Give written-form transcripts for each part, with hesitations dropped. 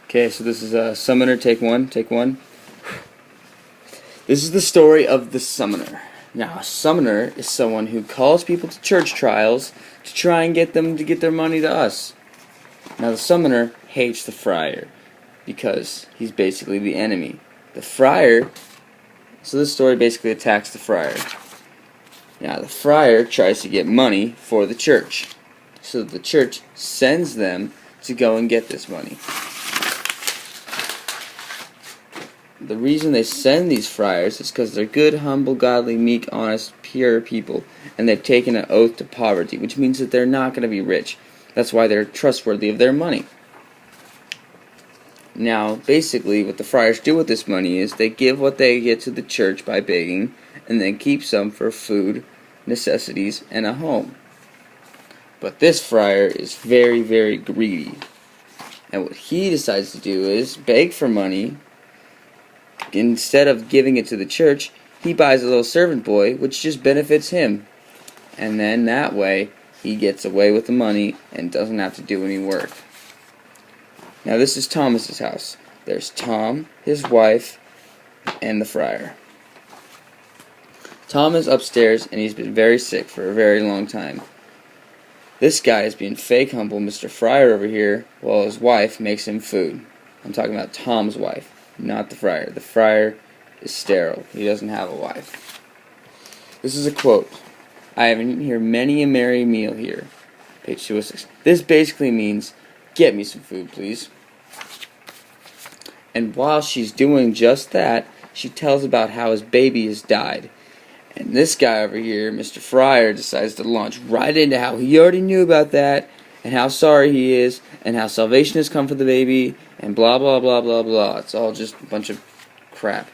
Okay, so this is Summoner, take one. This is the story of the Summoner. Now, a Summoner is someone who calls people to church trials to try and get them to get their money to us. Now, the Summoner hates the Friar because he's basically the enemy. The Friar, so this story basically attacks the Friar. Now, the Friar tries to get money for the church. So the church sends them to go and get this money. The reason they send these friars is because they're good, humble, godly, meek, honest, pure people, and they've taken an oath to poverty, which means that they're not going to be rich. That's why they're trustworthy of their money. Now, basically, what the friars do with this money is they give what they get to the church by begging, and then keep some for food, necessities, and a home. But this friar is very, very greedy. And what he decides to do is beg for money. Instead of giving it to the church, he buys a little servant boy, which just benefits him. And then that way, he gets away with the money and doesn't have to do any work. Now this is Thomas's house. There's Tom, his wife, and the friar. Tom is upstairs and he's been very sick for a very long time. This guy is being fake humble Mr. Friar over here while his wife makes him food. I'm talking about Tom's wife, not the friar. The friar is sterile. He doesn't have a wife. This is a quote. I have eaten here many a merry meal here. Page 206. This basically means, get me some food, please. And while she's doing just that, she tells about how his baby has died. And this guy over here, Mr. Friar, decides to launch right into how he already knew about that, and how sorry he is, and how salvation has come for the baby, and blah, blah, blah, blah, blah. It's all just a bunch of crap.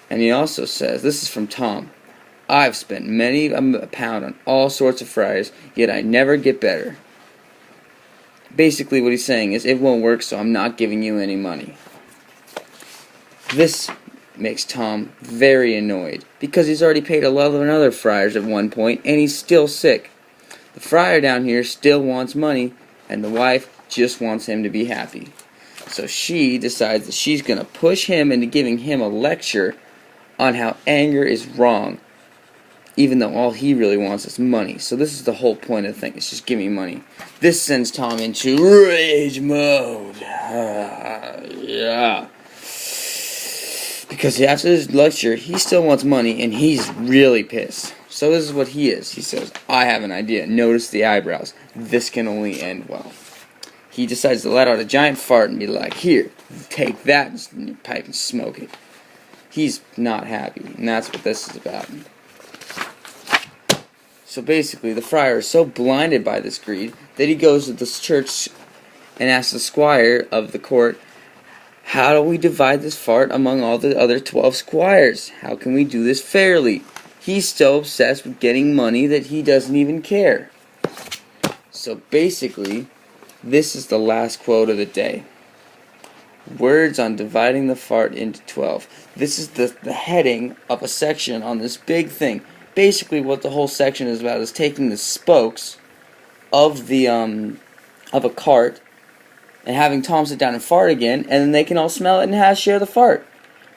And he also says, this is from Tom, I've spent many a pound on all sorts of friars, yet I never get better. Basically what he's saying is, it won't work, so I'm not giving you any money. This makes Tom very annoyed, because he's already paid a lot of other friars at one point, and he's still sick. The friar down here still wants money, and the wife just wants him to be happy. So she decides that she's going to push him into giving him a lecture on how anger is wrong, even though all he really wants is money. So this is the whole point of the thing, it's just give me money. This sends Tom into rage mode. Yeah. Because after this lecture, he still wants money, and he's really pissed. So this is what he is. He says, I have an idea. Notice the eyebrows. This can only end well. He decides to let out a giant fart and be like, here, take that in your pipe and smoke it. He's not happy, and that's what this is about. So basically, the friar is so blinded by this greed that he goes to this church and asks the squire of the court, how do we divide this fart among all the other 12 squires? How can we do this fairly? He's so obsessed with getting money that he doesn't even care. So basically, this is the last quote of the day. Words on dividing the fart into 12. This is the heading of a section on this big thing. Basically what the whole section is about is taking the spokes of the of a cart and having Tom sit down and fart again, and then they can all smell it and share the fart.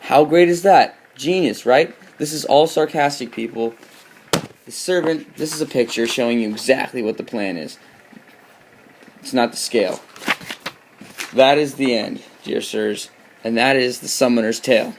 How great is that? Genius, right? This is all sarcastic, people. The servant, this is a picture showing you exactly what the plan is. It's not the scale. That is the end, dear sirs, and that is the Summoner's Tale.